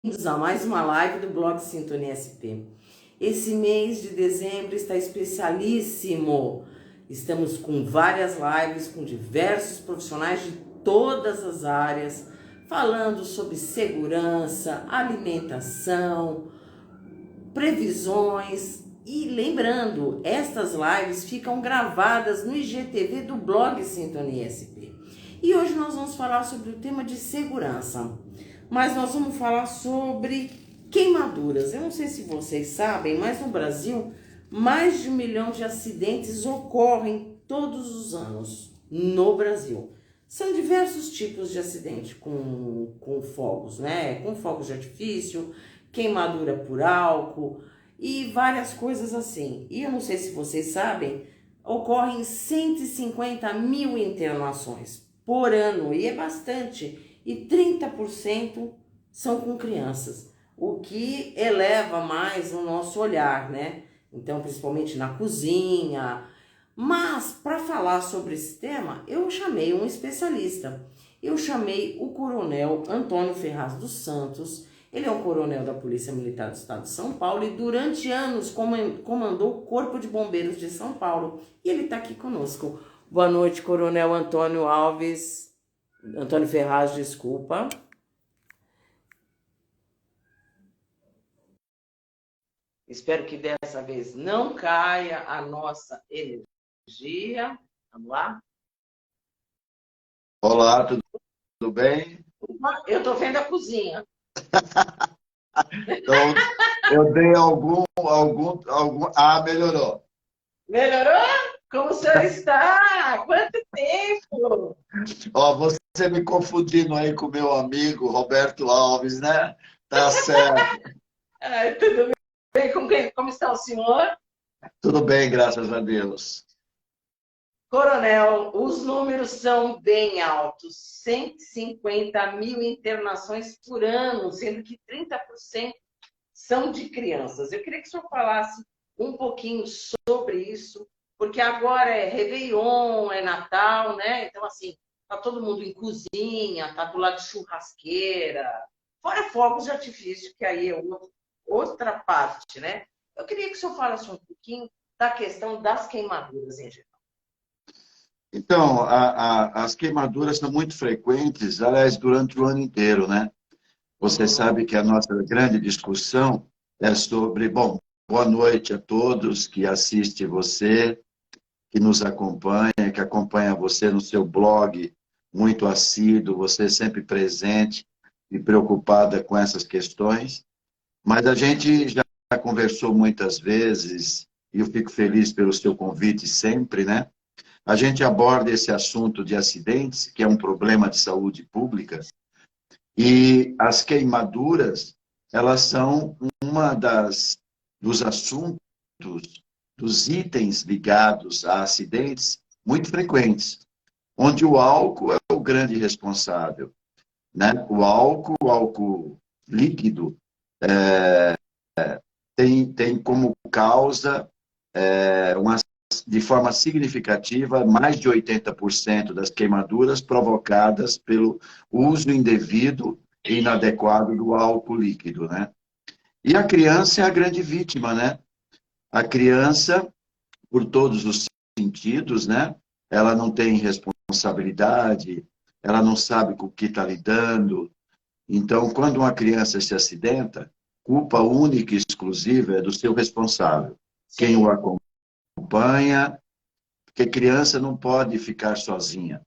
Bem-vindos a mais uma live do blog Sintonia SP. Esse mês de dezembro está especialíssimo. Estamos com várias lives com diversos profissionais de todas as áreas, falando sobre segurança, alimentação, previsões. E lembrando, estas lives ficam gravadas no IGTV do blog Sintonia SP. E hoje nós vamos falar sobre o tema de segurança. Mas nós vamos falar sobre queimaduras. Eu não sei se vocês sabem, mas no Brasil, mais de 1 milhão de acidentes ocorrem todos os anos no Brasil. São diversos tipos de acidente com fogos, né? Com fogos de artifício, queimadura por álcool e várias coisas assim. E eu não sei se vocês sabem, ocorrem 150 mil internações por ano, e é bastante. E 30% são com crianças, o que eleva mais o nosso olhar, né? Então, principalmente na cozinha. Mas, para falar sobre esse tema, eu chamei um especialista. Eu chamei o Coronel Antônio Ferraz dos Santos. Ele é um coronel da Polícia Militar do Estado de São Paulo e durante anos comandou o Corpo de Bombeiros de São Paulo. E ele está aqui conosco. Boa noite, Coronel Antônio Alves. Antônio Ferraz, desculpa. Espero que dessa vez não caia a nossa energia. Vamos lá? Olá, tudo bem? Eu estou vendo a cozinha. Então, eu dei algum... Ah, melhorou. Melhorou? Como o senhor está? Quanto tempo? Ó, você me confundindo aí com meu amigo Roberto Alves, né? Tá certo. Tudo bem? Como está o senhor? Tudo bem, graças a Deus. Coronel, os números são bem altos, 150 mil internações por ano, sendo que 30% são de crianças. Eu queria que o senhor falasse um pouquinho sobre isso, porque agora é Réveillon, é Natal, né? Então, assim, tá todo mundo em cozinha, tá do lado de churrasqueira, fora fogos de artifício, que aí é outra parte, né? Eu queria que o senhor falasse um pouquinho da questão das queimaduras em geral. Então, as queimaduras são muito frequentes, aliás, durante o ano inteiro, né? Você sabe que a nossa grande discussão é sobre... Bom, boa noite a todos que assistem você, que nos acompanha, que acompanha você no seu blog, muito assíduo, você sempre presente e preocupada com essas questões. Mas a gente já conversou muitas vezes, e eu fico feliz pelo seu convite sempre, né? A gente aborda esse assunto de acidentes, que é um problema de saúde pública, e as queimaduras, elas são dos assuntos, dos itens ligados a acidentes muito frequentes, onde o álcool é o grande responsável, né? O álcool líquido, tem como causa, de forma significativa, mais de 80% das queimaduras provocadas pelo uso indevido e inadequado do álcool líquido, né? E a criança é a grande vítima, né? A criança, por todos os sentidos, né? Ela não tem responsabilidade, ela não sabe com o que está lidando. Então, quando uma criança se acidenta, culpa única e exclusiva é do seu responsável. Quem o acompanha, porque criança não pode ficar sozinha.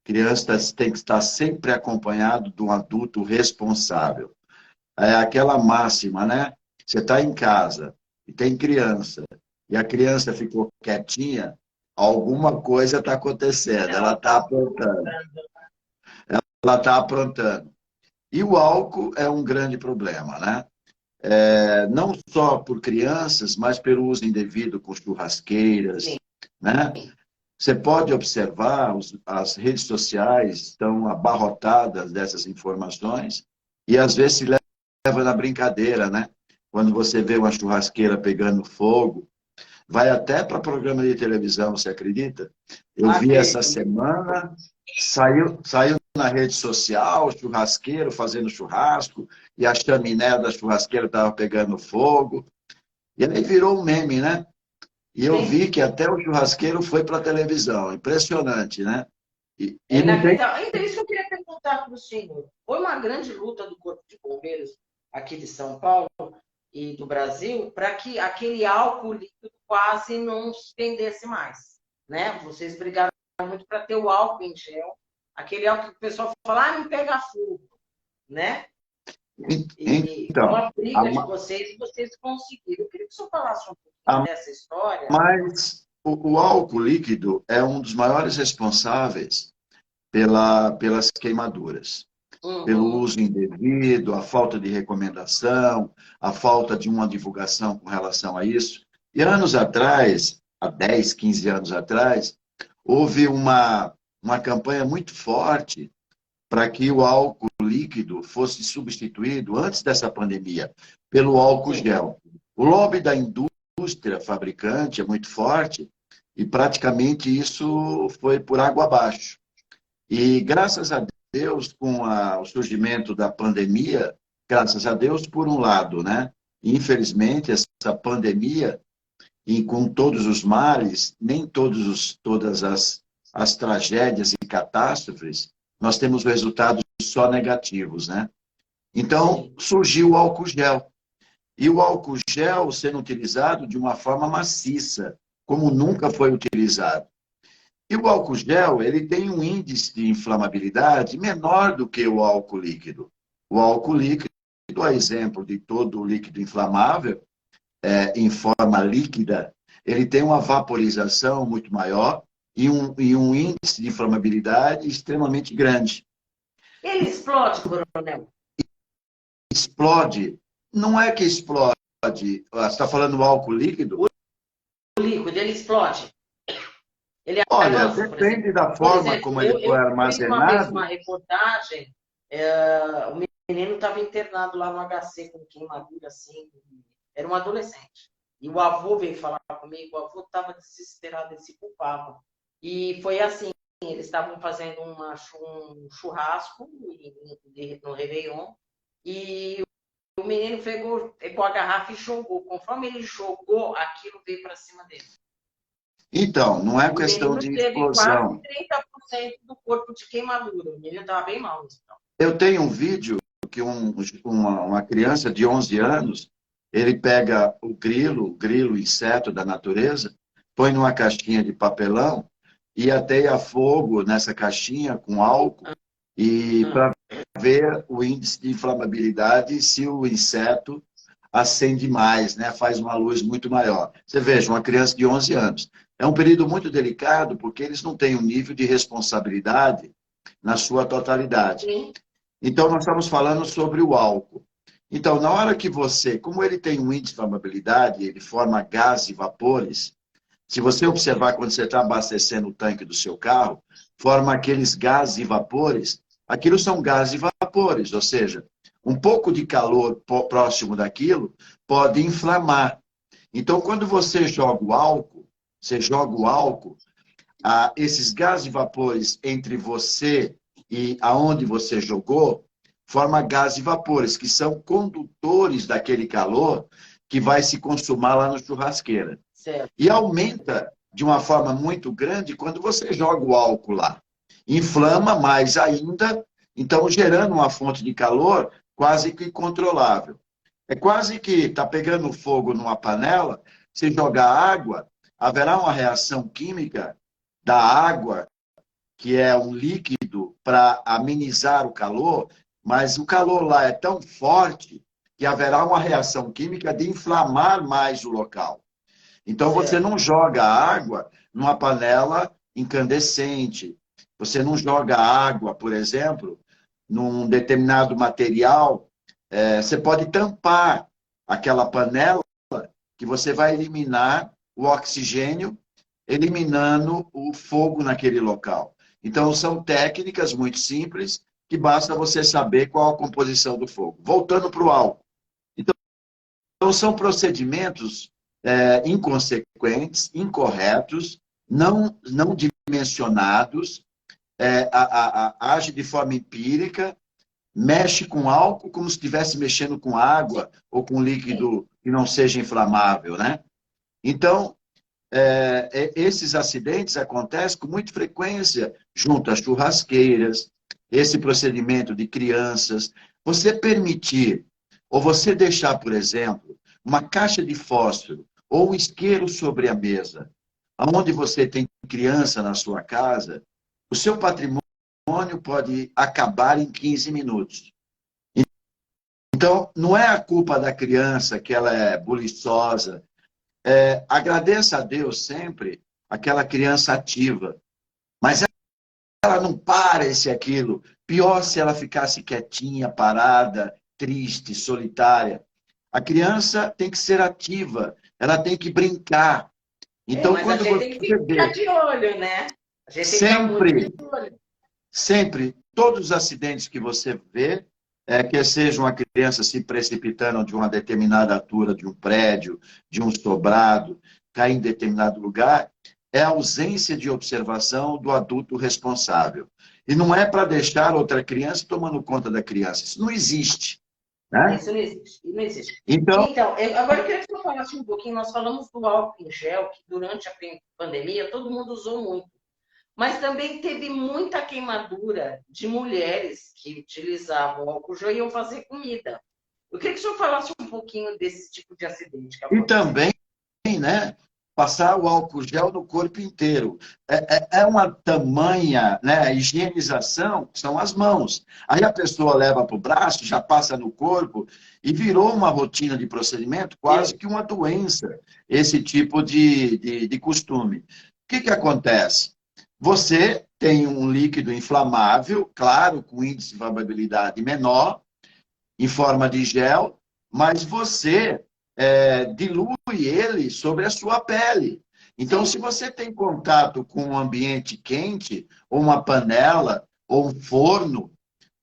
Criança tem que estar sempre acompanhado de um adulto responsável. É aquela máxima, né? Você está em casa e tem criança, e a criança ficou quietinha, alguma coisa está acontecendo, ela está aprontando. Ela está aprontando. E o álcool é um grande problema, né? Não só por crianças, mas pelo uso indevido com churrasqueiras, né? Você pode observar, as redes sociais estão abarrotadas dessas informações e às vezes se leva na brincadeira, né? Quando você vê uma churrasqueira pegando fogo, vai até para programa de televisão, você acredita? Eu vi essa semana, saiu na rede social, churrasqueiro fazendo churrasco, e a chaminé da churrasqueira estava pegando fogo. E aí virou um meme, né? E eu Sim. vi que até o churrasqueiro foi para a televisão. Impressionante, né? É E não tem. inacreditável. Então, isso que eu queria perguntar para o senhor. Foi uma grande luta do Corpo de Bombeiros aqui de São Paulo e do Brasil para que aquele álcool líquido quase não se vendesse mais, né? Vocês brigaram muito para ter o álcool em gel, aquele álcool que o pessoal fala, não pega fogo, né? E foi Então, uma briga de vocês e vocês conseguiram. Eu queria que o senhor falasse um pouquinho a- dessa história. mas o álcool líquido é um dos maiores responsáveis pelas queimaduras. Pelo Uhum. uso indevido, a falta de recomendação, a falta de uma divulgação com relação a isso. E anos atrás, há 10, 15 anos atrás, houve uma campanha muito forte para que o álcool líquido fosse substituído, antes dessa pandemia, pelo álcool Sim. gel. O lobby da indústria fabricante é muito forte e praticamente isso foi por água abaixo. E graças a Deus, com o surgimento da pandemia, graças a Deus, por um lado, né? Infelizmente, essa pandemia, e com todos os males, nem todas as tragédias e catástrofes, nós temos resultados só negativos, né? Então, Sim. surgiu o álcool gel. E o álcool gel sendo utilizado de uma forma maciça, como nunca foi utilizado. E o álcool gel, ele tem um índice de inflamabilidade menor do que o álcool líquido. O álcool líquido, a exemplo de todo líquido inflamável, em forma líquida, ele tem uma vaporização muito maior e um índice de inflamabilidade extremamente grande. Ele explode, coronel? Explode. Não é que explode. Você está falando do álcool líquido? O líquido, ele explode. Ele Olha, avança, por exemplo. depende da Por forma exemplo, como ele foi eu vi uma vez armazenado. uma reportagem, o menino estava internado lá no HC com queimadura assim, era um adolescente. E o avô veio falar comigo, o avô estava desesperado, ele se culpava. E foi assim, eles estavam fazendo um churrasco no Réveillon, e o menino pegou a garrafa e jogou. Conforme ele jogou, aquilo veio para cima dele. Então, não é O questão menino de teve quase explosão. 30% do corpo de queimadura. O menino estava bem mal no hospital. Eu tenho um vídeo que uma criança de 11 anos, ele pega o grilo, inseto da natureza, põe numa caixinha de papelão e ateia fogo nessa caixinha com álcool e para ver o índice de inflamabilidade se o inseto acende mais, né? Faz uma luz muito maior. Você veja, uma criança de 11 anos. É um período muito delicado porque eles não têm um nível de responsabilidade na sua totalidade. Sim. Então, nós estamos falando sobre o álcool. Então, na hora que você, como ele tem um índice de inflamabilidade, ele forma gases e vapores, se você observar quando você está abastecendo o tanque do seu carro, forma aqueles gases e vapores, aquilo são gases e vapores, ou seja, um pouco de calor próximo daquilo pode inflamar. Então, quando você joga o álcool, esses gases e vapores entre você e aonde você jogou, forma gases e vapores, que são condutores daquele calor que vai se consumar lá na churrasqueira. Certo. E aumenta de uma forma muito grande quando você joga o álcool lá. Inflama mais ainda, então gerando uma fonte de calor quase que controlável. É quase que está pegando fogo numa panela, se jogar água, haverá uma reação química da água, que é um líquido, para amenizar o calor, mas o calor lá é tão forte que haverá uma reação química de inflamar mais o local. Então, você não joga água numa panela incandescente. Você não joga água, por exemplo, num determinado material. Você pode tampar aquela panela que você vai eliminar o oxigênio, eliminando o fogo naquele local. Então, são técnicas muito simples que basta você saber qual a composição do fogo. Voltando para o álcool. Então, são procedimentos inconsequentes, incorretos, não dimensionados, age de forma empírica, mexe com álcool como se estivesse mexendo com água ou com líquido que não seja inflamável, né? Então, esses acidentes acontecem com muita frequência junto às churrasqueiras, esse procedimento de crianças. Você permitir, ou você deixar, por exemplo, uma caixa de fósforo ou um isqueiro sobre a mesa, onde você tem criança na sua casa, o seu patrimônio pode acabar em 15 minutos. Então, não é a culpa da criança que ela é buliçosa. Agradeça a Deus sempre aquela criança ativa. Mas ela não para esse aquilo. Pior se ela ficasse quietinha, parada, triste, solitária. A criança tem que ser ativa, ela tem que brincar. Então, mas a quando gente você tem que ficar vê, de olho, né? A gente tem que ficar muito sempre, de olho. sempre, todos os acidentes que você vê, que seja uma criança se precipitando de uma determinada altura de um prédio, de um sobrado, cair em determinado lugar, é a ausência de observação do adulto responsável. E não é para deixar outra criança tomando conta da criança. Isso não existe. Né? Isso não existe. Não existe. Então, Agora eu queria que você falasse um pouquinho. Nós falamos do álcool em gel, que durante a pandemia todo mundo usou muito. Mas também teve muita queimadura de mulheres que utilizavam o álcool gel e iam fazer comida. Eu queria que o senhor falasse um pouquinho desse tipo de acidente que e aconteceu. também, né, passar o álcool gel no corpo inteiro. É uma tamanha, né, higienização, são as mãos. Aí a pessoa leva para o braço, já passa no corpo, e virou uma rotina de procedimento, quase que uma doença, esse tipo de costume. O que acontece? Você tem um líquido inflamável, claro, com índice de inflamabilidade menor, em forma de gel, mas você dilui ele sobre a sua pele. Então, se você tem contato com um ambiente quente, ou uma panela, ou um forno,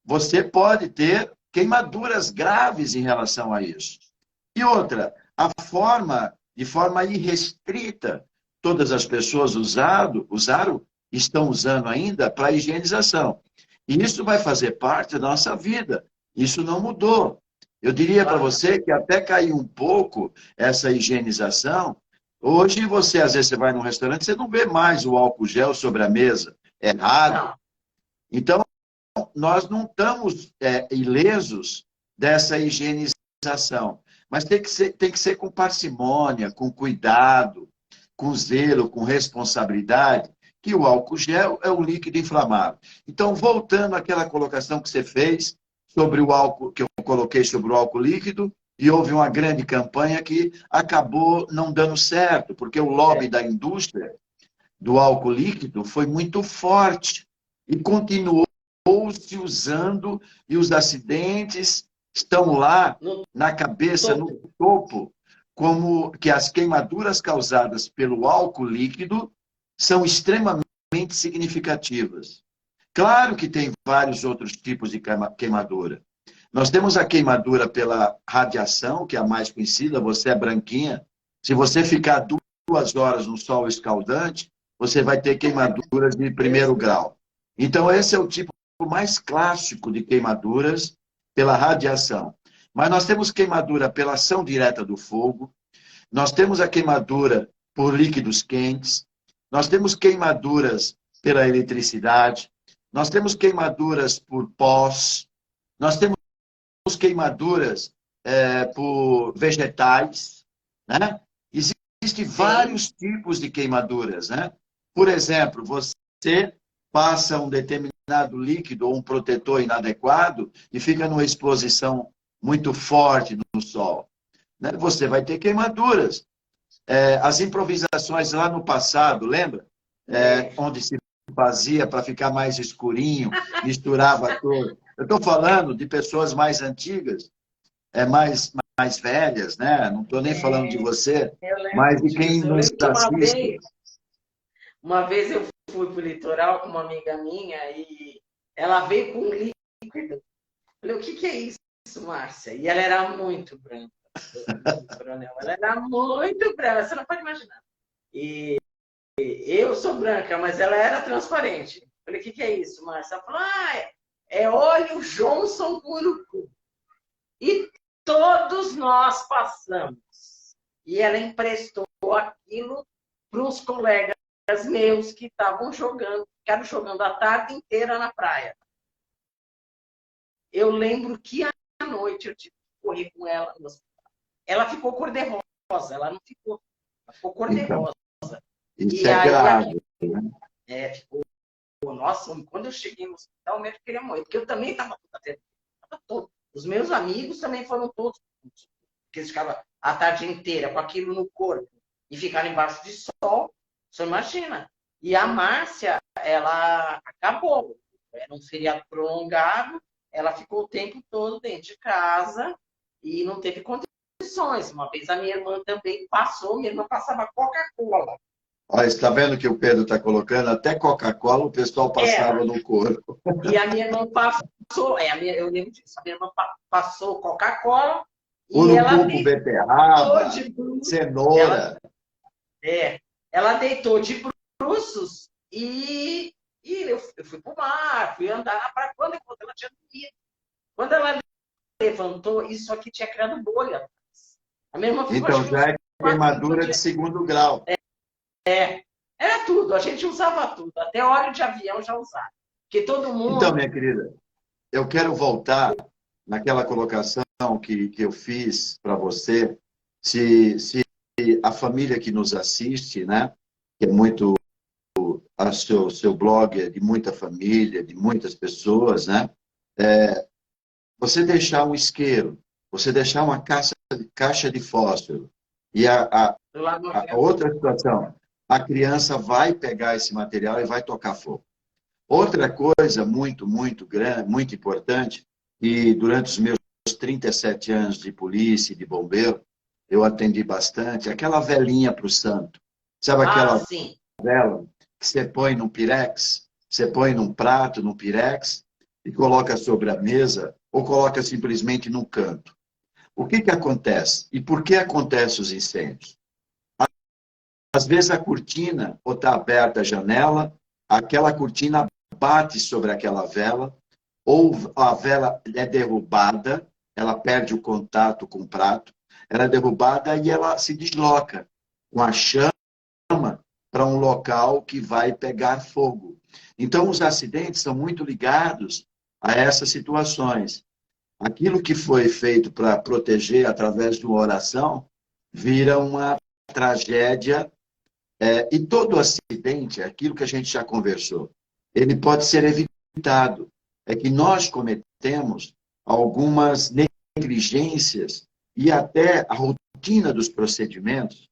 você pode ter queimaduras graves em relação a isso. E outra, de forma irrestrita, todas as pessoas usaram, estão usando ainda para higienização. E isso vai fazer parte da nossa vida. Isso não mudou. Eu diria para você que até caiu um pouco essa higienização. Hoje, às vezes, você vai num restaurante, você não vê mais o álcool gel sobre a mesa. É raro. Não. Então, nós não estamos ilesos dessa higienização. Mas tem que ser com parcimônia, com cuidado, com zelo, com responsabilidade, que o álcool gel é um líquido inflamável. Então, voltando àquela colocação que você fez sobre o álcool, que eu coloquei sobre o álcool líquido, e houve uma grande campanha que acabou não dando certo, porque o lobby da indústria do álcool líquido foi muito forte e continuou se usando, e os acidentes estão lá na cabeça, no topo, como que as queimaduras causadas pelo álcool líquido são extremamente significativas. Claro que tem vários outros tipos de queimadura. Nós temos a queimadura pela radiação, que é a mais conhecida, você é branquinha. Se você ficar 2 horas no sol escaldante, você vai ter queimaduras de primeiro grau. Então, esse é o tipo mais clássico de queimaduras pela radiação. Mas nós temos queimadura pela ação direta do fogo, nós temos a queimadura por líquidos quentes, nós temos queimaduras pela eletricidade, nós temos queimaduras por pós, nós temos queimaduras por vegetais, né? Existem vários tipos de queimaduras, né? Por exemplo, você passa um determinado líquido ou um protetor inadequado e fica numa exposição muito forte no sol, né? Você vai ter queimaduras. As improvisações lá no passado, lembra? Onde se fazia para ficar mais escurinho, misturava tudo. Eu estou falando de pessoas mais antigas, mais velhas, né? Não estou nem falando de você, mas de quem Eu nos lembro que assiste. uma vez eu fui para o litoral com uma amiga minha e ela veio com um líquido. Eu falei, o que é isso, Márcia? E ela era muito branca, coronel. Ela era muito branca, você não pode imaginar. E eu sou branca, mas ela era transparente. Eu falei, o que é isso, Márcia? Ela falou, olha o Johnson Urucu. E todos nós passamos. E ela emprestou aquilo para uns colegas meus que estavam jogando, ficaram jogando a tarde inteira na praia. Eu lembro que à noite eu tive que correr com ela no hospital. Ela ficou cor-de-rosa, ela não ficou, ela ficou Então, cor-de-rosa. isso E é aí, grave, né? ficou, nossa, quando eu cheguei no hospital, o médico queria morrer, porque eu também estava todo. Os meus amigos também foram todos, porque eles ficavam a tarde inteira com aquilo no corpo e ficaram embaixo de sol, você imagina. E a Márcia, ela acabou, era um feriado prolongado, ela ficou o tempo todo dentro de casa e não teve condições. Uma vez a minha irmã também passou, minha irmã passava Coca-Cola. Olha, está vendo que o Pedro está colocando? Até Coca-Cola o pessoal passava no corpo. E a minha irmã passou, eu lembro disso, a minha irmã passou Coca-Cola e ela Urucuco, deitou beterraba, de bruços. cenoura. Ela deitou de bruços e eu fui pro mar, fui andar na praia. Quando ela tinha dormido. Quando ela levantou, isso aqui tinha criado bolha. A minha irmã ficou, Então acho que uns já é 4, 5 queimadura de dias. segundo grau. Era tudo, a gente usava tudo. Até óleo de avião já usava. Porque todo Então, mundo... minha querida, eu quero voltar naquela colocação que eu fiz para você, se a família que nos assiste, né, que é muito, seu blog é de muita família, de muitas pessoas, né, você deixar um isqueiro, você deixar uma caixa de fósforo, e a outra situação, a criança vai pegar esse material e vai tocar fogo. Outra coisa muito, muito grande, muito importante, e durante os meus 37 anos de polícia e de bombeiro, eu atendi bastante, aquela velinha para o santo. Sabe aquela sim. vela que você põe num pirex, você põe num prato, num pirex, e coloca sobre a mesa, ou coloca simplesmente num canto. O que acontece? E por que acontecem os incêndios? Às vezes a cortina, ou está aberta a janela, aquela cortina bate sobre aquela vela, ou a vela é derrubada, ela perde o contato com o prato, ela é derrubada e ela se desloca com a chama para um local que vai pegar fogo. Então, os acidentes são muito ligados a essas situações. Aquilo que foi feito para proteger através de uma oração vira uma tragédia. E todo acidente, aquilo que a gente já conversou, ele pode ser evitado. É que nós cometemos algumas negligências e até a rotina dos procedimentos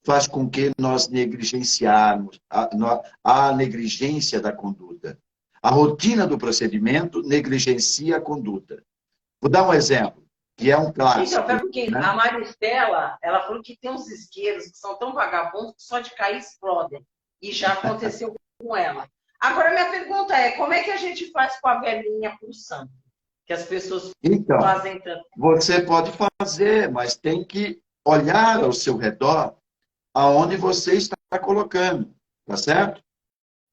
faz com que nós negligenciarmos a negligência da conduta. A rotina do procedimento negligencia a conduta. Vou dar um exemplo, que é um Então, clássico, porque né? a Maristela, ela falou que tem uns isqueiros que são tão vagabundos que só de cair explodem. E já aconteceu com ela. Agora, minha pergunta é, como é que a gente faz com a velhinha pro santo? Que as pessoas Então, fazem tanto. você pode fazer, mas tem que olhar ao seu redor aonde você está colocando, tá certo?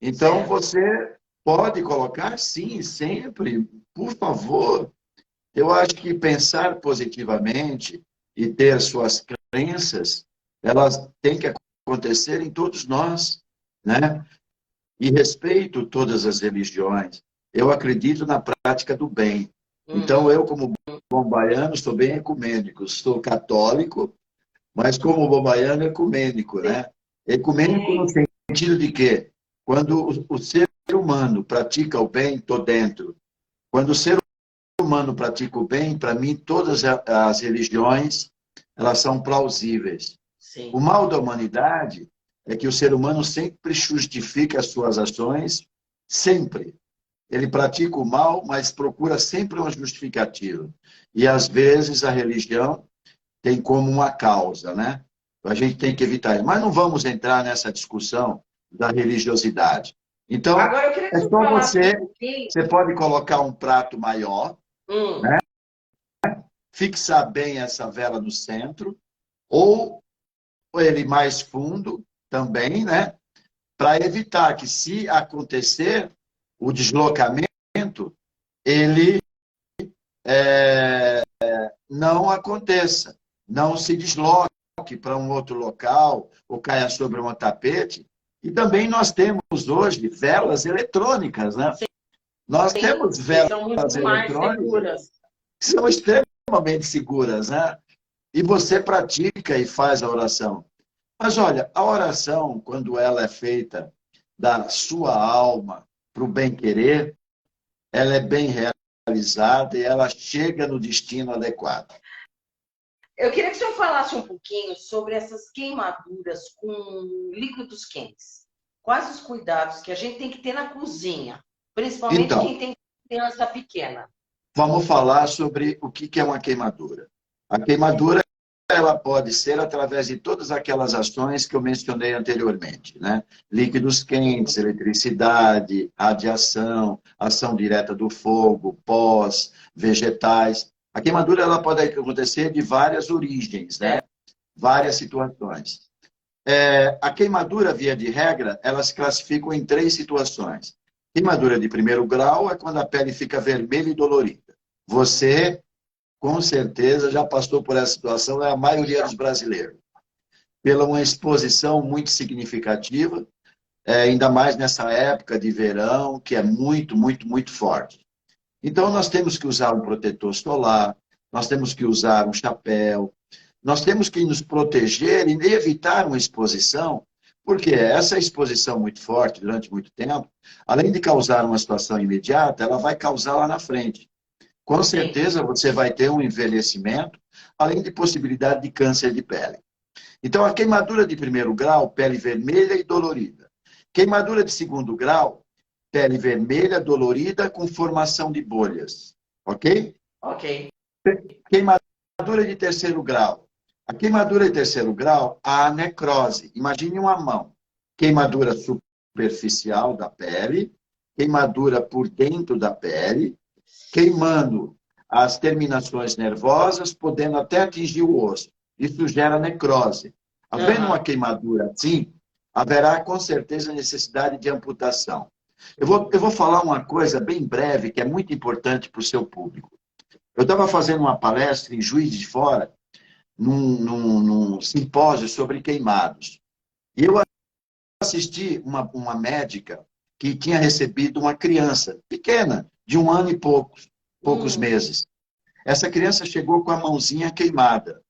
Então, Certo. você pode colocar, sim, sempre, por favor. Eu acho que pensar positivamente e ter suas crenças, elas têm que acontecer em todos nós, né? E respeito todas as religiões. Eu acredito na prática do bem. Então, eu, como bom baiano, sou bem ecumênico. Sou católico, mas como bom baiano, ecumênico, né? Ecumênico no sentido de que, quando o ser humano pratica o bem, estou dentro. Quando o ser humano pratica o bem, para mim, todas as religiões, elas são plausíveis. O Sim. mal da humanidade é que o ser humano sempre justifica as suas ações, sempre. Ele pratica o mal, mas procura sempre uma justificativa. E, às vezes, a religião tem como uma causa, né? A gente tem que evitar isso. Mas não vamos entrar nessa discussão da religiosidade. Então, Agora, eu queria que é você só falasse um você, pouquinho. você pode colocar um prato maior, Hum, fixar bem essa vela no centro, ou ele mais fundo também, né? Para evitar que, se acontecer o deslocamento, ele não aconteça, não se desloque para um outro local ou caia sobre um tapete. E também nós temos hoje velas eletrônicas, né? Nós Sim, temos que são velas muito mais eletrônicas seguras. que são extremamente seguras, né? E você pratica e faz a oração. Mas olha, a oração, quando ela é feita da sua alma para o bem-querer, ela é bem realizada e ela chega no destino adequado. Eu queria que o senhor falasse um pouquinho sobre essas queimaduras com líquidos quentes. Quais os cuidados que a gente tem que ter na cozinha, principalmente Então, quem tem criança pequena? vamos falar sobre o que é uma queimadura. A queimadura ela pode ser através de todas aquelas ações que eu mencionei anteriormente, né? Líquidos quentes, eletricidade, radiação, ação direta do fogo, pós, vegetais. A queimadura ela pode acontecer de várias origens, né? É. Várias situações. A queimadura, via de regra, elas classificam em 3 situações. Queimadura de primeiro grau é quando a pele fica vermelha e dolorida. Você, com certeza, já passou por essa situação, é a maioria dos brasileiros. Pela uma exposição muito significativa, ainda mais nessa época de verão, que é muito, muito, muito forte. Então, nós temos que usar um protetor solar, nós temos que usar um chapéu, nós temos que nos proteger e evitar uma exposição, porque essa exposição muito forte durante muito tempo, além de causar uma situação imediata, ela vai causar lá na frente. Com certeza você vai ter um envelhecimento, além de possibilidade de câncer de pele. Então, a queimadura de primeiro grau, pele vermelha e dolorida. Queimadura de segundo grau, pele vermelha, dolorida, com formação de bolhas. Ok? Ok. Queimadura de terceiro grau. A queimadura de terceiro grau, a necrose. Imagine uma mão. Queimadura superficial da pele, queimadura por dentro da pele, queimando as terminações nervosas, podendo até atingir o osso. Isso gera necrose. Havendo uma queimadura assim, haverá com certeza necessidade de amputação. Eu vou falar uma coisa bem breve, que é muito importante para o seu público. Eu estava fazendo uma palestra em Juiz de Fora, num simpósio sobre queimados. E eu assisti uma médica que tinha recebido uma criança pequena, de 1 ano e poucos meses. Essa criança chegou com a mãozinha queimada.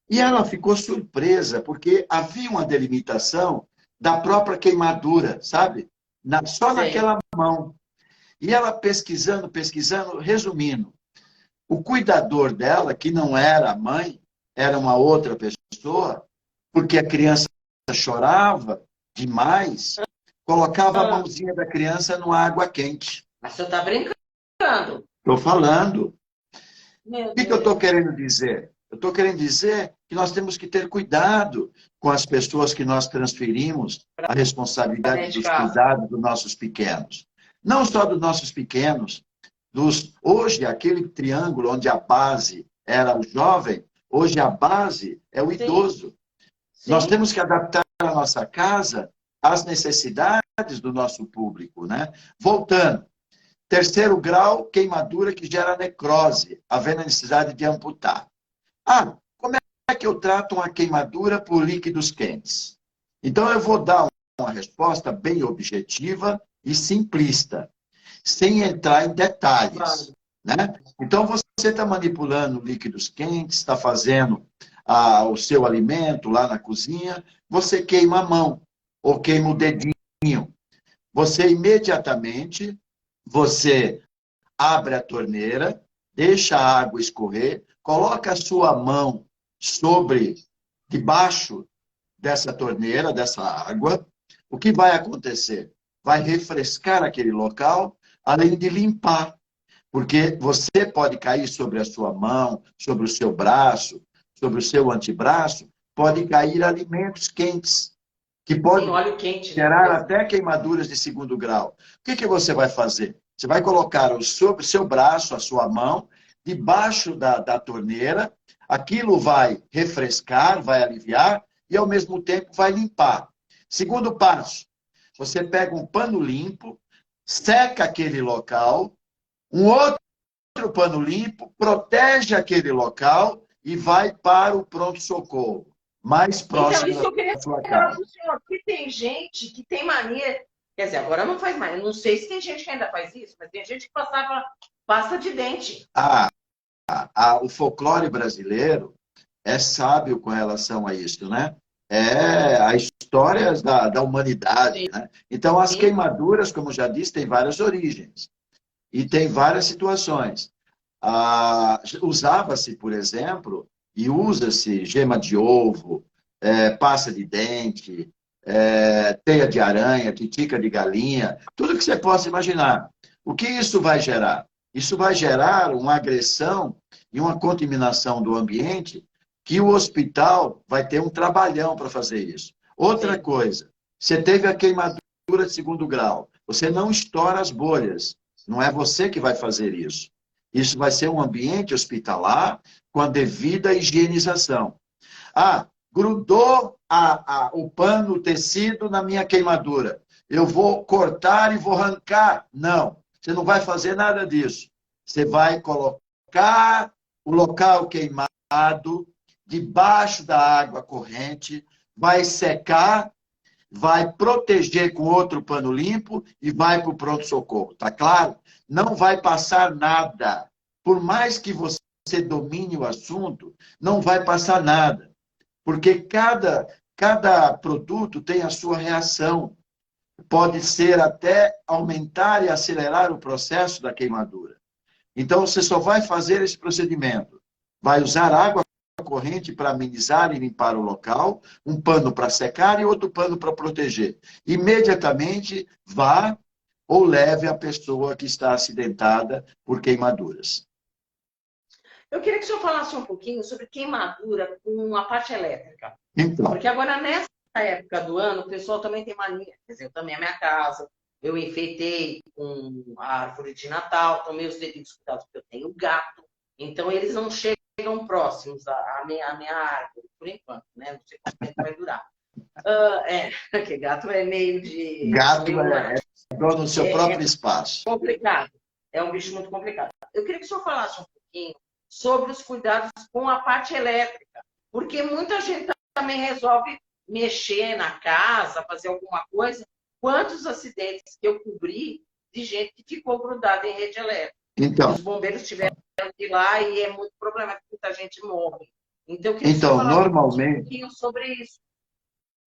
E ela ficou surpresa, porque havia uma delimitação da própria queimadura, sabe? Só naquela mão. E ela pesquisando, pesquisando, resumindo, o cuidador dela, que não era a mãe, era uma outra pessoa, porque a criança chorava demais, colocava a mãozinha da criança numa água quente. Mas você está brincando. Estou falando. O que eu estou querendo dizer? Eu estou querendo dizer que nós temos que ter cuidado com as pessoas que nós transferimos a responsabilidade dos cuidados dos nossos pequenos. Não só dos nossos pequenos, hoje, aquele triângulo onde a base era o jovem, hoje a base é o idoso. Sim. Nós temos que adaptar a nossa casa às necessidades do nosso público, né? Voltando. Terceiro grau, queimadura que gera necrose, havendo a necessidade de amputar. Como é que eu trato uma queimadura por líquidos quentes? Então, eu vou dar uma resposta bem objetiva e simplista, sem entrar em detalhes. Né? Então, você está manipulando líquidos quentes, está fazendo o seu alimento lá na cozinha, você queima a mão ou queima o dedinho. Você imediatamente, você abre a torneira, deixa a água escorrer, coloca a sua mão debaixo dessa torneira, dessa água. O que vai acontecer? Vai refrescar aquele local, além de limpar. Porque você pode cair sobre a sua mão, sobre o seu braço, sobre o seu antebraço, pode cair alimentos quentes, que podem gerar até queimaduras de segundo grau. O que você vai fazer? Você vai colocar o seu braço, a sua mão, debaixo da torneira, aquilo vai refrescar, vai aliviar e, ao mesmo tempo, vai limpar. Segundo passo, você pega um pano limpo, seca aquele local, Um outro pano limpo protege aquele local e vai para o pronto-socorro, mais Então, próximo isso da que eu queria sua falar casa. para o senhor, porque tem gente que tem mania, quer dizer, agora não faz mais, não sei se tem gente que ainda faz isso, mas tem gente que passava pasta de dente. Ah, o folclore brasileiro é sábio com relação a isso, né? É a história da humanidade, né? Então, as Sim, queimaduras, como já disse, têm várias origens e tem várias situações. Usava-se, por exemplo, e usa-se gema de ovo, pasta de dente, teia de aranha, titica de galinha, tudo que você possa imaginar. O que isso vai gerar? Isso vai gerar uma agressão e uma contaminação do ambiente que o hospital vai ter um trabalhão para fazer isso. Outra sim, coisa, você teve a queimadura de segundo grau, você não estoura as bolhas, não é você que vai fazer isso. Isso vai ser um ambiente hospitalar com a devida higienização. Grudou o pano, o tecido na minha queimadura. Eu vou cortar e vou arrancar. Não, você não vai fazer nada disso. Você vai colocar o local queimado debaixo da água corrente, vai secar, vai proteger com outro pano limpo e vai para o pronto-socorro. Tá claro? Não vai passar nada. Por mais que você domine o assunto, não vai passar nada. Porque cada produto tem a sua reação. Pode ser até aumentar e acelerar o processo da queimadura. Então, você só vai fazer esse procedimento. Vai usar água corrente para amenizar e limpar o local, um pano para secar e outro pano para proteger. Imediatamente vá ou leve a pessoa que está acidentada por queimaduras. eu queria que o senhor falasse um pouquinho sobre queimadura com a parte elétrica. Então, Porque agora, nessa época do ano, o pessoal também tem mania. Quer dizer, eu também a minha casa, eu enfeitei com a árvore de Natal, tomei os devidos cuidados, porque eu tenho gato. Então, eles não chegam próximos à minha árvore, por enquanto, né? Não sei quanto tempo vai durar. Porque gato é meio de. Eles são gato meio é lunáticos. dono do seu É próprio espaço. complicado. É um bicho muito complicado. Eu queria que o senhor falasse um pouquinho sobre os cuidados com a parte elétrica, porque muita gente também resolve mexer na casa, fazer alguma coisa. Quantos acidentes que eu cobri de gente que ficou grudada em rede elétrica? E Então, os bombeiros tiveram que ir lá e é muito problemático, muita gente morre. Então, eu queria que o senhor então falasse um normalmente, pouquinho sobre isso.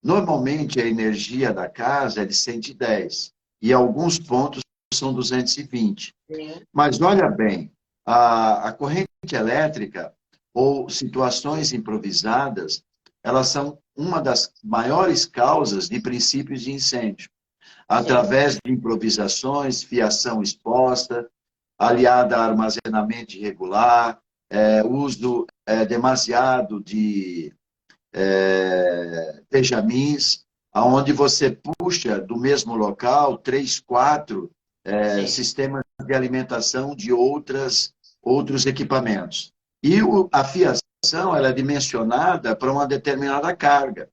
normalmente a energia da casa é de 110 e alguns pontos são 220. Sim, Mas olha bem, a corrente elétrica ou situações improvisadas, elas são uma das maiores causas de princípios de incêndio, sim, através de improvisações, fiação exposta, aliada a armazenamento irregular, uso demasiado de benjamins, aonde você puxa do mesmo local três, quatro sim, sistemas de alimentação de outros equipamentos. E a fiação ela é dimensionada para uma determinada carga.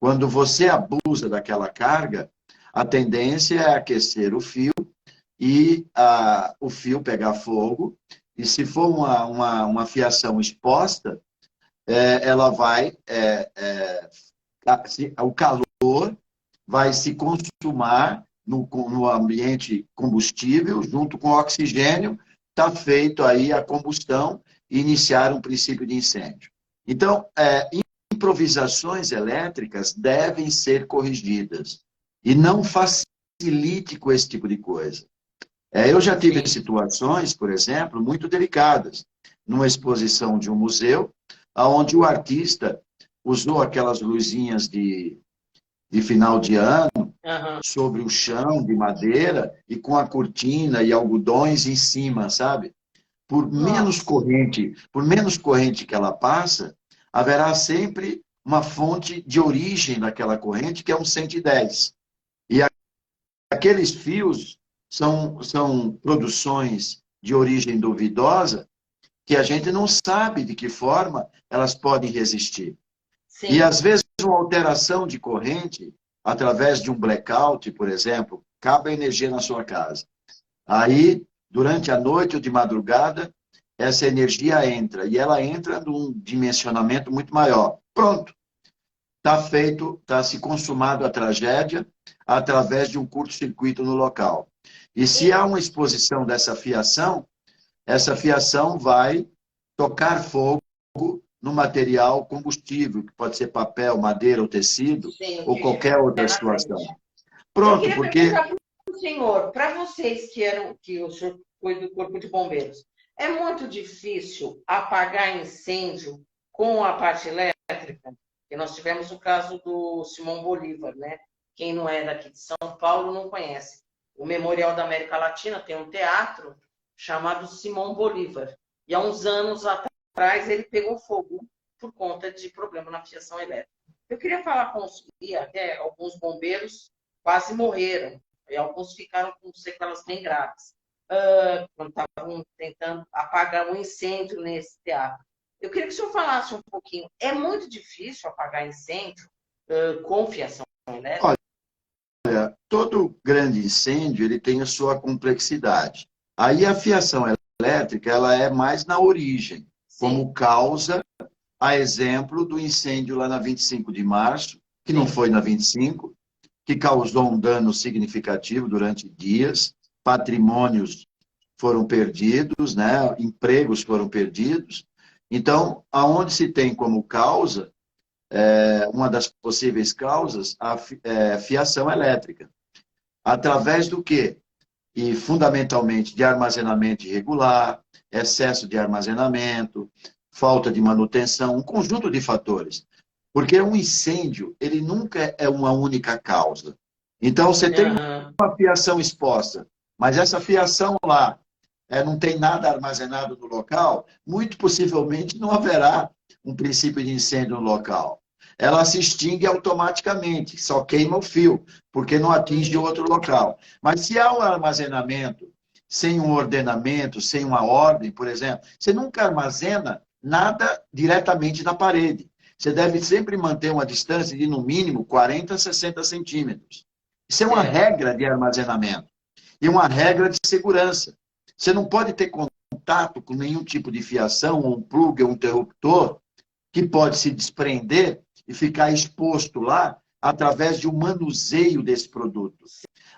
Quando você abusa daquela carga, a tendência é aquecer o fio e o fio pegar fogo. E se for uma fiação exposta, ela vai, o calor vai se consumar no ambiente combustível, junto com o oxigênio, está feito aí a combustão e iniciar um princípio de incêndio. Então, improvisações elétricas devem ser corrigidas e não facilite com esse tipo de coisa. Eu já tive sim. situações, por exemplo, muito delicadas, numa exposição de um museu, onde o artista usou aquelas luzinhas de final de ano Aham. sobre o chão de madeira e com a cortina e algodões em cima, sabe? Nossa, Por menos corrente que ela passa, haverá sempre uma fonte de origem daquela corrente, que é um 110. E aqueles fios são produções de origem duvidosa que a gente não sabe de que forma elas podem resistir. E, sim. às vezes, uma alteração de corrente, através de um blackout, por exemplo, acaba a energia na sua casa. Aí durante a noite ou de madrugada, essa energia entra. E ela entra num dimensionamento muito maior. Pronto. Está feito, está se consumado a tragédia através de um curto-circuito no local. E se há uma exposição dessa fiação, essa fiação vai tocar fogo no material combustível, que pode ser papel, madeira ou tecido, Sim, ou qualquer outra situação. Eu Pronto, queria porque... perguntar para o senhor, para vocês que o senhor foi do Corpo de Bombeiros, é muito difícil apagar incêndio com a parte elétrica? E nós tivemos o caso do Simão Bolívar, né? Quem não é daqui de São Paulo não conhece. O Memorial da América Latina tem um teatro chamado Simão Bolívar. E há uns anos atrás ele pegou fogo por conta de problema na fiação elétrica. Eu queria falar com os e até alguns bombeiros quase morreram, e alguns ficaram com sequelas bem graves, quando estavam tentando apagar um incêndio nesse teatro. Eu queria que o senhor falasse um pouquinho. É muito difícil apagar incêndio com fiação elétrica? Olha, todo grande incêndio ele tem a sua complexidade. Aí a fiação elétrica ela é mais na origem, como causa, a exemplo do incêndio lá na 25 de março, que não foi na 25, que causou um dano significativo durante dias, patrimônios foram perdidos, né? Empregos foram perdidos. Então, aonde se tem como causa, uma das possíveis causas, a fiação elétrica. Através do quê? E, fundamentalmente, de armazenamento irregular, excesso de armazenamento, falta de manutenção, um conjunto de fatores. Porque um incêndio, ele nunca é uma única causa. Então, você tem uma fiação exposta, mas essa fiação lá não tem nada armazenado no local, muito possivelmente não haverá um princípio de incêndio no local. Ela se extingue automaticamente, só queima o fio, porque não atinge outro local. Mas se há um armazenamento, sem um ordenamento, sem uma ordem, por exemplo, você nunca armazena nada diretamente na parede. Você deve sempre manter uma distância de, no mínimo, 40 a 60 centímetros. Isso é uma regra de armazenamento e uma regra de segurança. Você não pode ter contato com nenhum tipo de fiação, ou um plug, ou um interruptor, que pode se desprender e ficar exposto lá através de um manuseio desse produto.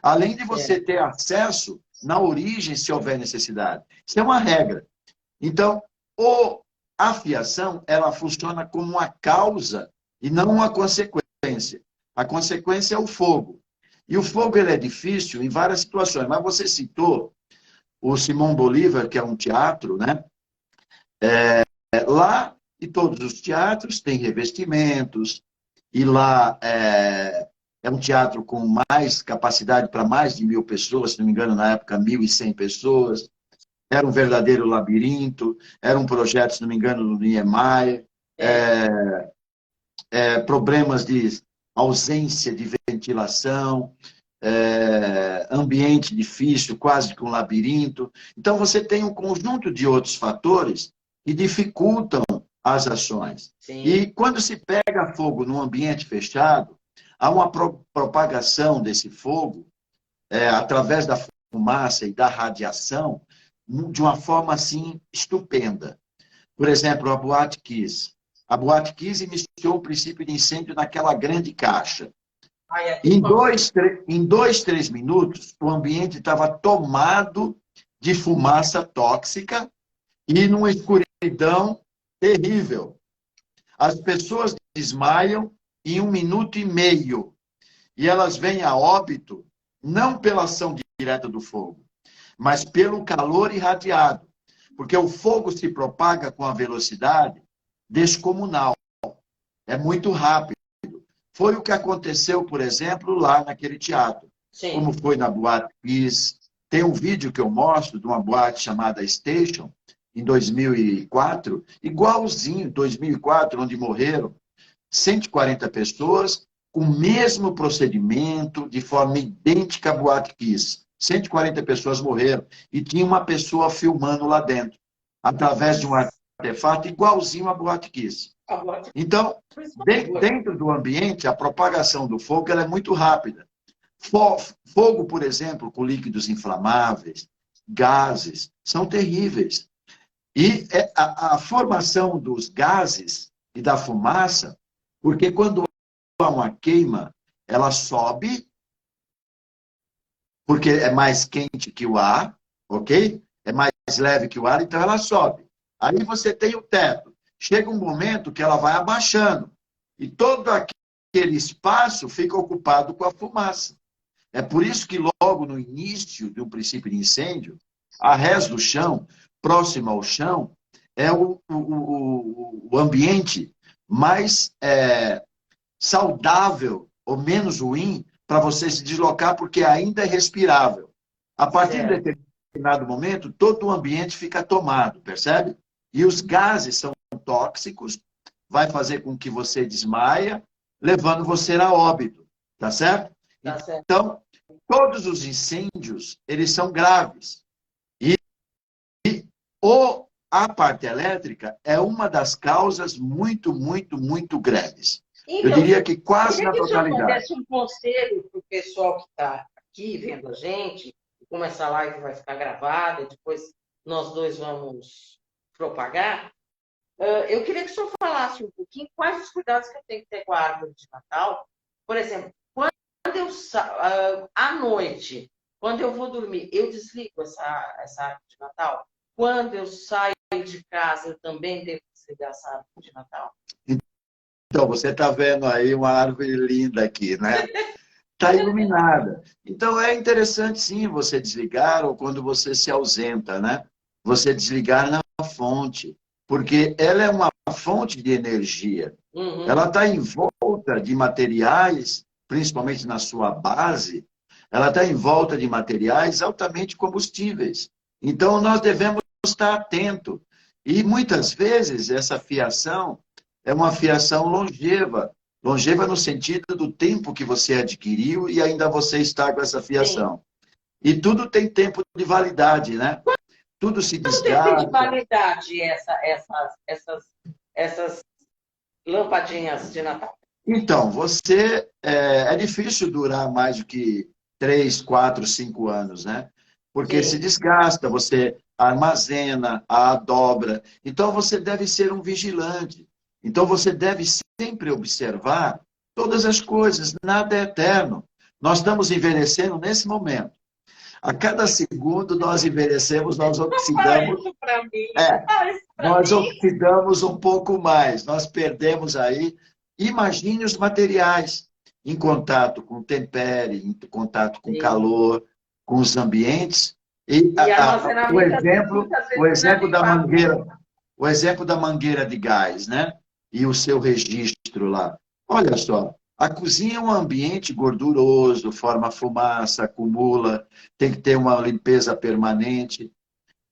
Além de você ter acesso na origem, se houver necessidade. Isso é uma regra. Então, a fiação, ela funciona como uma causa e não uma consequência. A consequência é o fogo. E o fogo ele é difícil em várias situações. Mas você citou o Simão Bolívar, que é um teatro, né? Lá, e todos os teatros têm revestimentos, e lá é um teatro com mais capacidade para mais de 1.000 pessoas, se não me engano, na época, 1.100 pessoas. Era um verdadeiro labirinto, era um projeto, se não me engano, do Niemeyer. Problemas de ausência de ventilação, ambiente difícil, quase que um labirinto. Então, você tem um conjunto de outros fatores que dificultam as ações. Sim. E quando se pega fogo num ambiente fechado, há uma propagação desse fogo através da fumaça e da radiação de uma forma assim estupenda. Por exemplo, a Boate Kiss. A Boate Kiss iniciou o princípio de incêndio naquela grande caixa. Em 2, 3 minutos, o ambiente estava tomado de fumaça tóxica e numa escuridão terrível. As pessoas desmaiam em 1 minuto e meio. E elas vêm a óbito não pela ação direta do fogo, mas pelo calor irradiado. Porque o fogo se propaga com a velocidade descomunal. É muito rápido. Foi o que aconteceu, por exemplo, lá naquele teatro. Sim. Como foi na Boate Kiss. Tem um vídeo que eu mostro de uma boate chamada Station, em 2004, igualzinho, 2004, onde morreram 140 pessoas, com o mesmo procedimento, de forma idêntica à Boate Kiss. 140 pessoas morreram e tinha uma pessoa filmando lá dentro, através de um artefato igualzinho à Boate Kiss. Então, dentro do ambiente, a propagação do fogo ela é muito rápida. Fogo, por exemplo, com líquidos inflamáveis, gases, são terríveis. E a formação dos gases e da fumaça, porque quando há uma queima, ela sobe, porque é mais quente que o ar, ok? É mais leve que o ar, então ela sobe. Aí você tem o teto. Chega um momento que ela vai abaixando. E todo aquele espaço fica ocupado com a fumaça. É por isso que logo no início do princípio de incêndio, a rés do chão, próximo ao chão, é o ambiente mais saudável ou menos ruim para você se deslocar, porque ainda é respirável. A partir de determinado momento, todo o ambiente fica tomado, percebe? E os gases são tóxicos, vai fazer com que você desmaia, levando você a óbito, tá certo? Tá certo. Então, todos os incêndios, eles são graves. E a parte elétrica é uma das causas muito, muito, muito graves. Então, eu diria que quase na que totalidade. Se um conselho para o pessoal que está aqui vendo a gente, como essa live vai ficar gravada, depois nós dois vamos propagar, eu queria que o senhor falasse um pouquinho quais os cuidados que eu tenho que ter com a árvore de Natal. Por exemplo, quando eu à noite, quando eu vou dormir, eu desligo essa árvore de Natal? Quando eu saio de casa, eu também devo desligar essa árvore de Natal? Então, você está vendo aí uma árvore linda aqui, né? Está iluminada. Então, é interessante, sim, você desligar ou quando você se ausenta, né? Você desligar na fonte, porque ela é uma fonte de energia. Uhum. Ela está em volta de materiais, principalmente na sua base, ela está em volta de materiais altamente combustíveis. Então, nós devemos estar atentos. E, muitas vezes, essa fiação é uma fiação longeva. Longeva no sentido do tempo que você adquiriu e ainda você está com essa fiação. Sim. E tudo tem tempo de validade, né? Tudo se desgasta. Quanto tempo de validade essas lampadinhas de Natal? Então, você... É difícil durar mais do que 3, 4, 5 anos, né? Porque se desgasta, você armazena, a dobra. Então, você deve ser um vigilante. Então, você deve sempre observar todas as coisas. Nada é eterno. Nós estamos envelhecendo nesse momento. A cada segundo nós envelhecemos, nós oxidamos. Nós oxidamos um pouco mais. Nós perdemos aí. Imagine os materiais em contato com tempere, em contato com calor, com os ambientes. O exemplo da mangueira de gás, né? E o seu registro lá. Olha só, a cozinha é um ambiente gorduroso, forma fumaça, acumula, tem que ter uma limpeza permanente.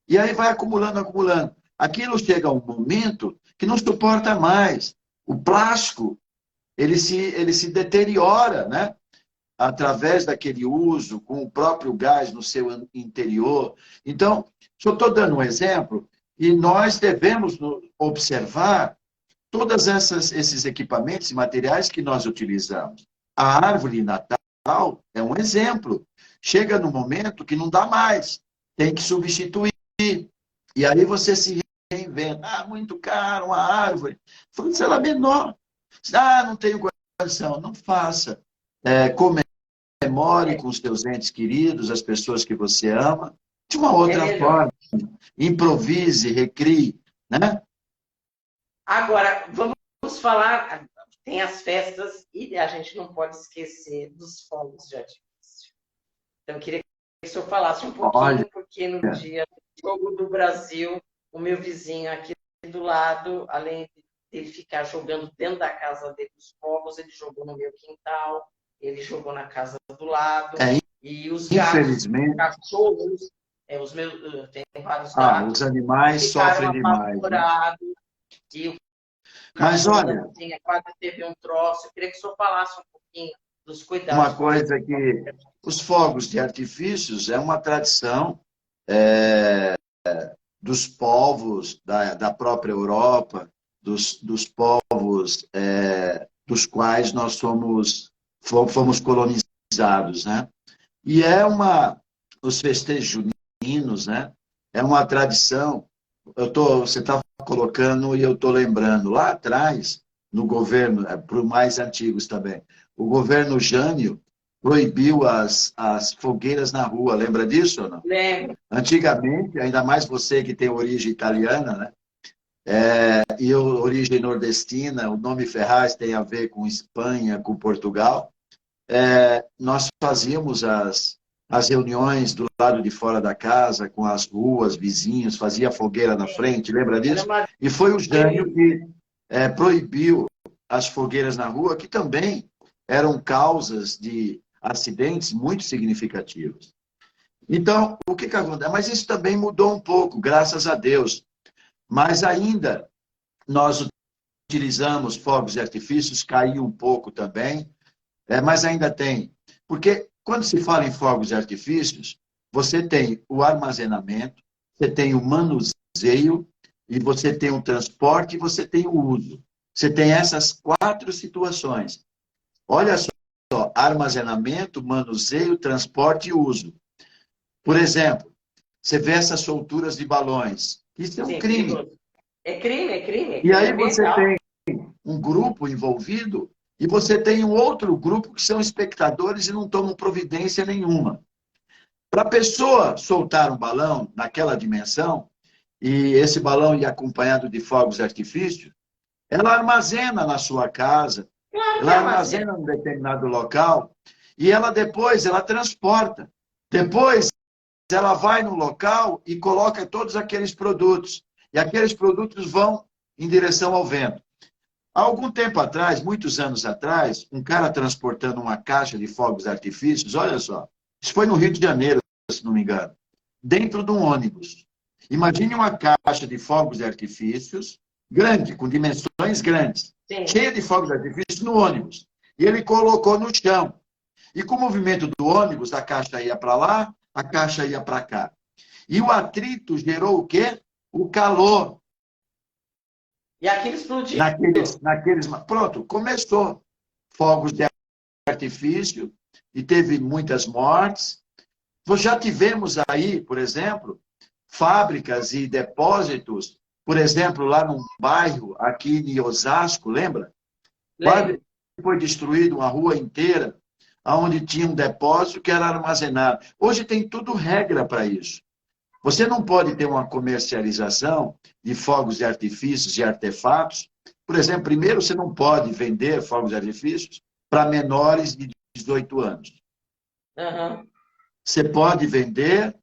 E aí vai acumulando, acumulando. Aquilo chega a um momento que não suporta mais. O plástico, ele se deteriora, né? Através daquele uso, com o próprio gás no seu interior. Então, só estou dando um exemplo, e nós devemos observar todos esses equipamentos e materiais que nós utilizamos. A árvore de Natal é um exemplo. Chega no momento que não dá mais, tem que substituir. E aí você se reinventa. Ah, muito caro, uma árvore. Falando, se ela é menor. Ah, não tenho condição. Não faça. Comemore com os seus entes queridos, as pessoas que você ama, de uma outra forma. Improvise, recrie, né? Agora, vamos falar, tem as festas e a gente não pode esquecer dos fogos de artifício. Então, eu queria que o senhor falasse um pouquinho, porque no dia do Jogo do Brasil, o meu vizinho aqui do lado, além de ele ficar jogando dentro da casa dele os fogos, ele jogou no meu quintal, ele jogou na casa do lado, e os gatos, os cachorros, tem vários gatos. Os animais sofrem demais. Né? E mas olha, quase teve um troço. Eu queria que o senhor falasse um pouquinho dos cuidados. Uma coisa que os fogos de artifícios é uma tradição dos povos da própria Europa, dos povos dos quais nós fomos colonizados, né? E os festejos hinos, né? É uma tradição. Você está colocando e eu estou lembrando. Lá atrás, no governo, para os mais antigos também, o governo Jânio proibiu as fogueiras na rua. Lembra disso ou não? Lembro. Antigamente, ainda mais você que tem origem italiana, né? E eu, origem nordestina, o nome Ferraz tem a ver com Espanha, com Portugal. Nós fazíamos as reuniões do lado de fora da casa, com as ruas, vizinhos, fazia fogueira na frente, lembra disso? E foi o Jânio que proibiu as fogueiras na rua, que também eram causas de acidentes muito significativos. Então, o que acontece? Mas isso também mudou um pouco, graças a Deus. Mas ainda nós utilizamos fogos de artifícios, caiu um pouco também, mas ainda tem. Porque quando se fala em fogos de artifícios, você tem o armazenamento, você tem o manuseio, e você tem o transporte e você tem o uso. Você tem essas 4 situações. Olha só, armazenamento, manuseio, transporte e uso. Por exemplo, você vê essas solturas de balões. Isso é um crime. É crime. E aí você tem um grupo envolvido e você tem um outro grupo que são espectadores e não tomam providência nenhuma. Para a pessoa soltar um balão naquela dimensão, e esse balão ir acompanhado de fogos de artifício, ela armazena na sua casa, ela armazena em um determinado local, e ela depois, ela transporta. Depois, ela vai no local e coloca todos aqueles produtos. E aqueles produtos vão em direção ao vento. Há algum tempo atrás, muitos anos atrás, um cara transportando uma caixa de fogos de artifícios, olha só, isso foi no Rio de Janeiro, se não me engano, dentro de um ônibus. Imagine uma caixa de fogos de artifícios, grande, com dimensões grandes, cheia de fogos de artifícios no ônibus. E ele colocou no chão. E com o movimento do ônibus, a caixa ia para lá, a caixa ia para cá. E o atrito gerou o quê? O calor. E aquilo explodiu. Pronto, começou. Fogos de artifício e teve muitas mortes. Nós já tivemos aí, por exemplo, fábricas e depósitos, por exemplo, lá num bairro aqui em Osasco, lembra? Quase foi destruído uma rua inteira, onde tinha um depósito que era armazenado. Hoje tem tudo regra para isso. Você não pode ter uma comercialização de fogos de artifícios e artefatos. Por exemplo, primeiro, você não pode vender fogos de artifícios para menores de 18 anos. Uhum. Você pode vender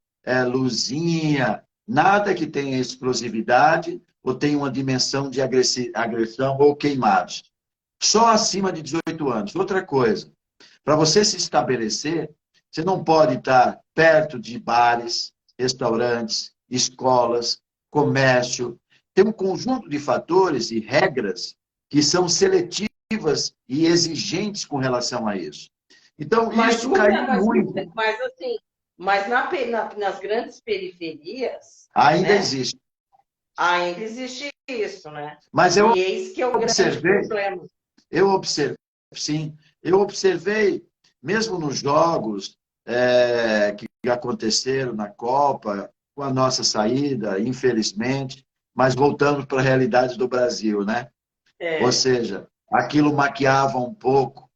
luzinha, nada que tenha explosividade ou tenha uma dimensão de agressão ou queimados. Só acima de 18 anos. Outra coisa, para você se estabelecer, você não pode estar perto de bares, restaurantes, escolas, comércio. Tem um conjunto de fatores e regras que são seletivas e exigentes com relação a isso. Então, isso caiu muito. Mas nas grandes periferias... Ainda existe. Ainda existe isso, né? Mas eu e eis que é o observei, grande problema. Eu observei, mesmo nos jogos que aconteceram na Copa, com a nossa saída, infelizmente, mas voltamos para a realidade do Brasil, né? Ou seja, aquilo maquiava um pouco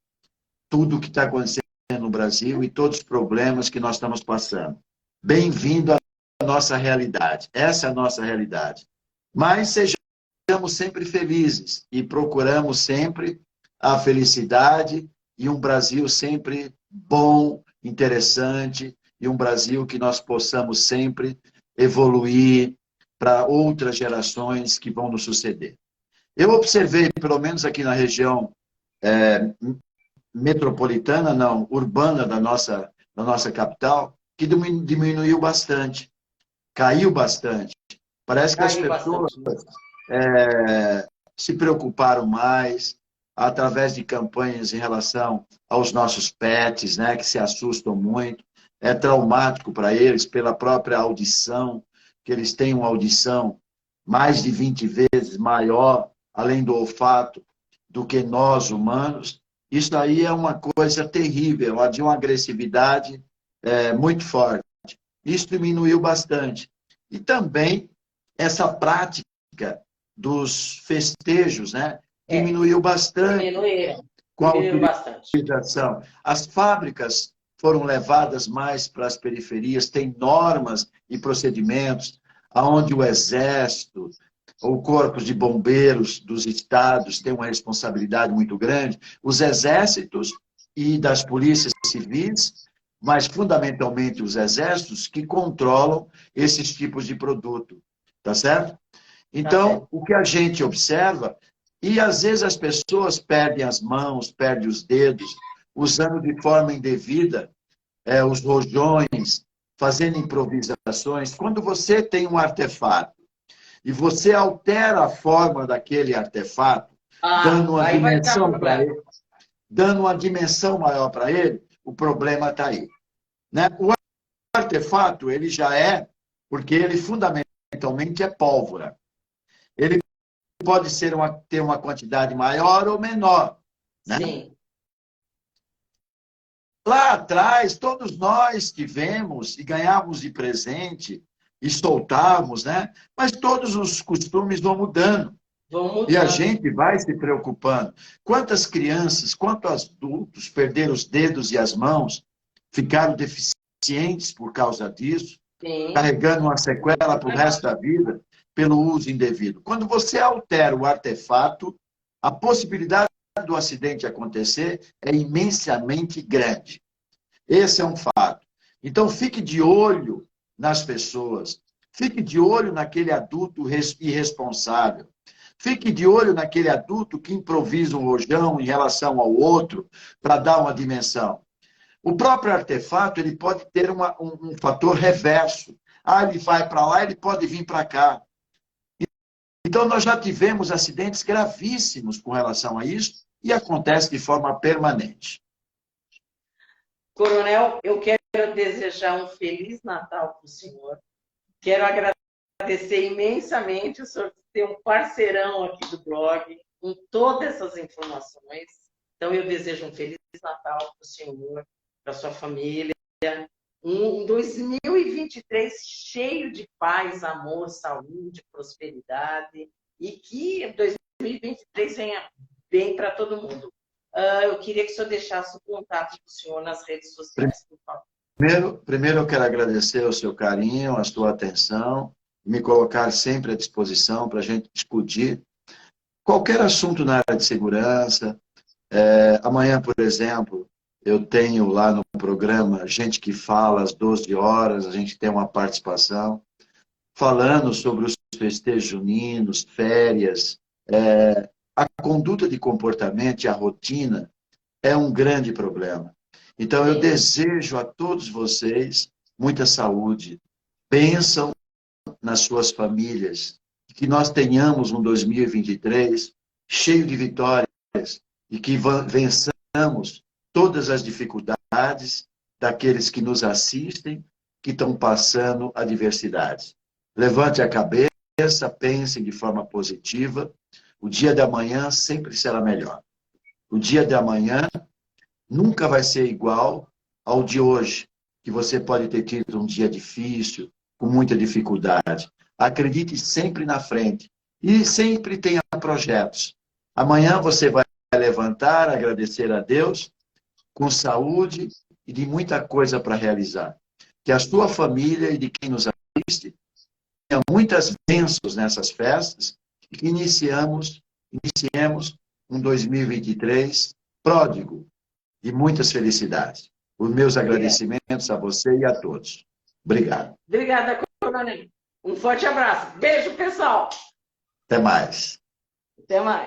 tudo o que está acontecendo no Brasil e todos os problemas que nós estamos passando. Bem-vindo à nossa realidade. Essa é a nossa realidade. Mas sejamos sempre felizes e procuramos sempre a felicidade e um Brasil sempre bom, interessante, e um Brasil que nós possamos sempre evoluir para outras gerações que vão nos suceder. Eu observei, pelo menos aqui na região metropolitana, não, urbana da nossa capital, que diminuiu bastante, caiu bastante. Parece que as pessoas se preocuparam mais através de campanhas em relação aos nossos pets, né, que se assustam muito. É traumático para eles pela própria audição, que eles têm uma audição mais de 20 vezes maior, além do olfato, do que nós humanos. Isso aí é uma coisa terrível, de uma agressividade muito forte. Isso diminuiu bastante. E também essa prática dos festejos, né? Diminuiu bastante com a Diminuíram bastante. utilização. As fábricas foram levadas mais para as periferias, tem normas e procedimentos onde o Exército, ou corpos de bombeiros dos estados têm uma responsabilidade muito grande, os exércitos e das polícias civis, mas fundamentalmente os exércitos que controlam esses tipos de produto, tá certo? Então, o que a gente observa, e às vezes as pessoas perdem as mãos, perdem os dedos, usando de forma indevida os rojões, fazendo improvisações. Quando você tem um artefato e você altera a forma daquele artefato, dando uma dimensão para ele, dando uma dimensão maior para ele, o problema está aí. Né? O artefato, ele já é, porque ele fundamentalmente é pólvora. Ele pode ter uma quantidade maior ou menor. Né? Sim. Lá atrás, todos nós tivemos e ganhávamos de presente e soltávamos, né? Mas todos os costumes vão mudando. E a gente vai se preocupando. Quantas crianças, quantos adultos perderam os dedos e as mãos, ficaram deficientes por causa disso, Sim. Carregando uma sequela para o resto da vida pelo uso indevido. Quando você altera o artefato, a possibilidade do acidente acontecer é imensamente grande. Esse é um fato. Então, fique de olho nas pessoas. Fique de olho naquele adulto irresponsável. Fique de olho naquele adulto que improvisa um rojão em relação ao outro para dar uma dimensão. O próprio artefato ele pode ter um fator reverso. Ele vai para lá, ele pode vir para cá. Então, nós já tivemos acidentes gravíssimos com relação a isso e acontece de forma permanente. Coronel, eu quero desejar um Feliz Natal para o senhor. Quero agradecer imensamente o senhor ter um parceirão aqui do blog com todas essas informações. Então, eu desejo um Feliz Natal para o senhor, para a sua família. Um 2023 cheio de paz, amor, saúde, prosperidade. E que 2023 venha bem para todo mundo. Eu queria que o senhor deixasse o contato do senhor nas redes sociais, por favor. Primeiro eu quero agradecer o seu carinho, a sua atenção, me colocar sempre à disposição para a gente discutir qualquer assunto na área de segurança. Amanhã, por exemplo, eu tenho lá no programa Gente que Fala, às 12 horas, a gente tem uma participação falando sobre os festejos juninos, férias, a conduta de comportamento e a rotina é um grande problema. Então, eu desejo a todos vocês muita saúde, bênção nas suas famílias, que nós tenhamos um 2023 cheio de vitórias e que vençamos todas as dificuldades daqueles que nos assistem, que estão passando adversidades. Levante a cabeça, pense de forma positiva. O dia de amanhã sempre será melhor. O dia de amanhã nunca vai ser igual ao de hoje, que você pode ter tido um dia difícil, com muita dificuldade. Acredite sempre na frente e sempre tenha projetos. Amanhã você vai levantar, agradecer a Deus, com saúde e de muita coisa para realizar. Que a sua família e de quem nos assiste tenha muitas bênçãos nessas festas e que iniciemos um 2023 pródigo de muitas felicidades. Os meus agradecimentos a você e a todos. Obrigado. Obrigada, coronel. Um forte abraço. Beijo, pessoal. Até mais. Até mais.